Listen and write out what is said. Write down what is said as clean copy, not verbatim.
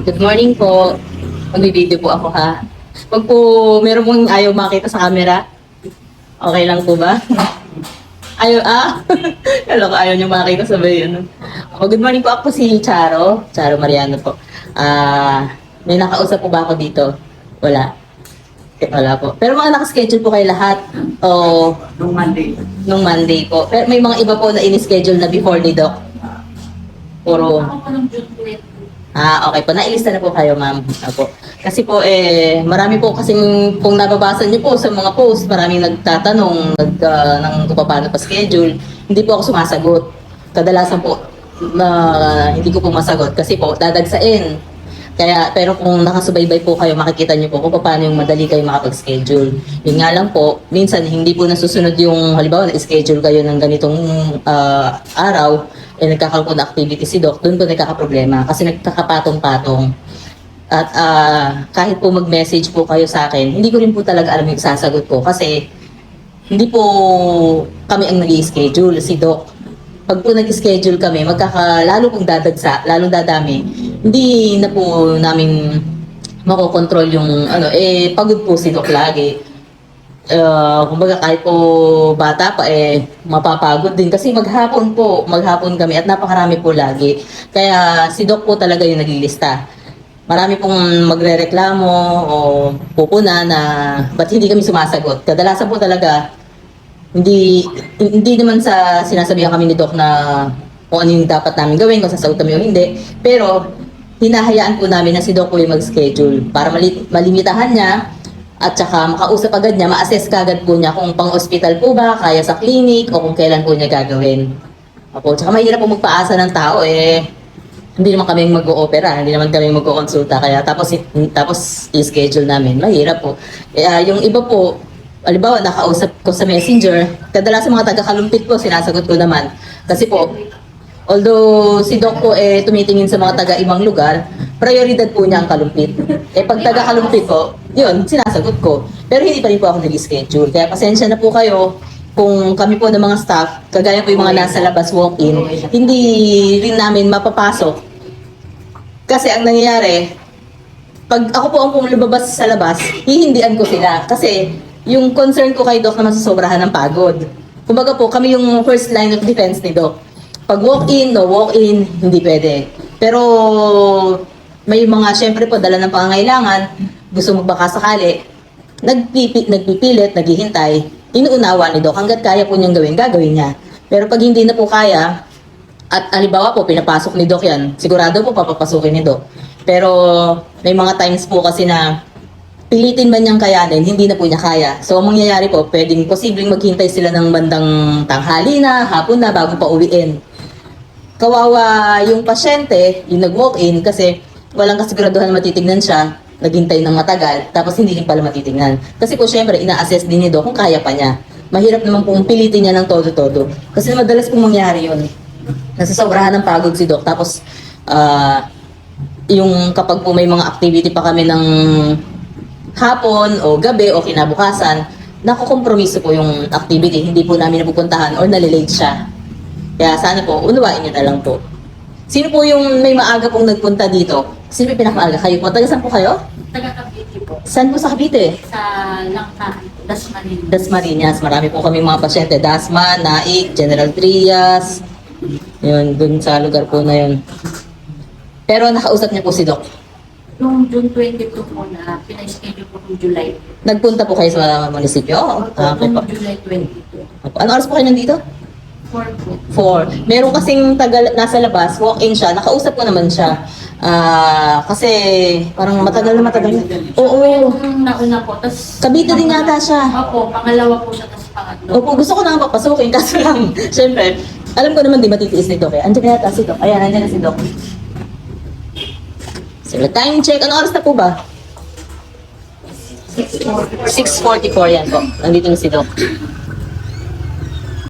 Good morning po. Magbibideo po ako ha. Pag po meron pong ayaw makita sa camera, okay lang po ba? Ayaw, Kala ko ayaw niyo makita sabay ano. Good morning po, ako po si Charo. Charo Mariano po. May nakausap po ba ako dito? Wala. Wala po. Pero mga nakaschedule po kayo lahat. O, Nung Monday. nung Monday po. Pero may mga iba po na in-schedule na before ni Doc. Puro. Ako po ng June 20. Okay po. Nailista na po kayo, ma'am. Apo. Kasi po, marami po kasing kung nababasa niyo po sa mga post, maraming nagtatanong ng kung paano pa schedule. Hindi po ako sumasagot. Kadalasan po, hindi ko po masagot kasi po, dadagsain. Kaya, pero kung nakasubaybay po kayo, makikita niyo po kung paano yung madali kayo makapag-schedule. Yun nga lang po, minsan hindi po nasusunod yung, halimbawa, na-schedule kayo ng ganitong araw, nagkakaroon po na activity si Doc, doon po nagkakaproblema kasi nagkakapatong-patong. At kahit po mag-message po kayo sa akin, hindi ko rin po talaga alam yung sasagot ko kasi hindi po kami ang nag-i-schedule, si Doc. Pag po nag-schedule kami, lalo pong dadagsa, lalong dadami, hindi na po namin makokontrol yung pagod po si Doc lagi. Kumbaga kahit po bata pa mapapagod din kasi maghapon kami at napakarami po lagi. Kaya si Doc po talaga yung naglilista. Marami pong magrereklamo o pupuna na ba't hindi kami sumasagot. Kadalasan po talaga hindi naman sa sinasabihan kami ni Doc na kung ano yung dapat namin gawin, kung sasagot kami o hindi. Pero hinahayaan po namin na si Doc po yung mag-schedule para malimitahan niya at saka makausap agad niya, ma-assess kagad po niya kung pang-hospital po ba, kaya sa clinic, o kung kailan po niya gagawin. Opo, tsaka mahirap po magpaasa ng tao hindi naman kami mag-o-opera, hindi naman kami mag-o-consulta, kaya tapos i-schedule namin, mahirap po. Yung iba po, halimbawa nakausap ko sa messenger, kadalasan mga taga-Kalumpit po, sinasagot ko naman. Kasi po, although si Doc po tumitingin sa mga taga-ibang lugar, prioridad po niya ang Kalumpit. Pag taga-Kalumpit po, yun, sinasagot ko. Pero hindi pa rin po ako nag-schedule. Kaya pasensya na po kayo kung kami po ng mga staff, kagaya po yung mga nasa labas walk-in, hindi rin namin mapapasok. Kasi ang nangyayari, pag ako po ang lumabas sa labas, hihindian ko sila. Kasi yung concern ko kay Doc na masusobrahan ng pagod. Kumbaga po, kami yung first line of defense ni Doc. Pag walk-in, no walk-in, hindi pwede. Pero may mga, syempre po, dala ng pangangailangan, gusto magbaka sakali, nagpipilit, naghihintay, inuunawa ni Doc. Hanggat kaya po niyang gawin, gagawin niya. Pero pag hindi na po kaya, at halimbawa po, pinapasok ni Doc yan, sigurado po papapasukin ni Doc. Pero may mga times po kasi na pilitin man niyang kayanin, hindi na po niya kaya. So, ang mangyayari po, posibleng maghintay sila ng bandang tanghali na, hapon na, bago pa uwiin. Kawawa yung pasyente, yung nag-walk-in, kasi walang kasiguraduhan na matitignan siya, naghintay ng matagal, tapos hindi rin pala matitignan. Kasi po, syempre, ina-assess din ni Doc kung kaya pa niya. Mahirap naman pong pilitin niya ng todo-todo. Kasi madalas pong mangyari yun. Nasasobrahan ng pagod si Doc. Tapos, yung kapag po may mga activity pa kami ng hapon o gabi o kinabukasan, nakukompromiso po yung activity. Hindi po namin napupuntahan or nalilate siya. Kaya sana po, unawain nyo na lang po. Sino po yung may maaga pong nagpunta dito? Sino yung pinakamaaga? Kayo po? Taga saan po kayo? Taga Cavite po. Saan po sa Cavite? Sa Langka, Dasmariñas. Dasmariñas. Marami po kami mga pasyente. Dasma, Naik, General Trias. Yun, dun sa lugar po na yun. Pero nakausap niya po si Doc. Noong June 22 po na pina-schedule po noong July. Nagpunta po kayo sa munisipyo? Okay po. Noong July 22. Ano oras po kayo nandito? 4 po. 4. Meron kasing nasa labas, walk-in siya, nakausap ko naman siya. Kasi parang matagal na. Oo. Yung nauna po, tas... Cavite din yata siya. Opo, pangalawa po siya, tas pangatlo. Opo, gusto ko na papasukin, kaso lang, syempre, alam ko naman di matitiis nito kaya. Andiyan kaya si Doc. Ayan, andiyan na si Doc. So, time check. Ano oras na po ba? 6:44 yan po. Nandito na si Doc.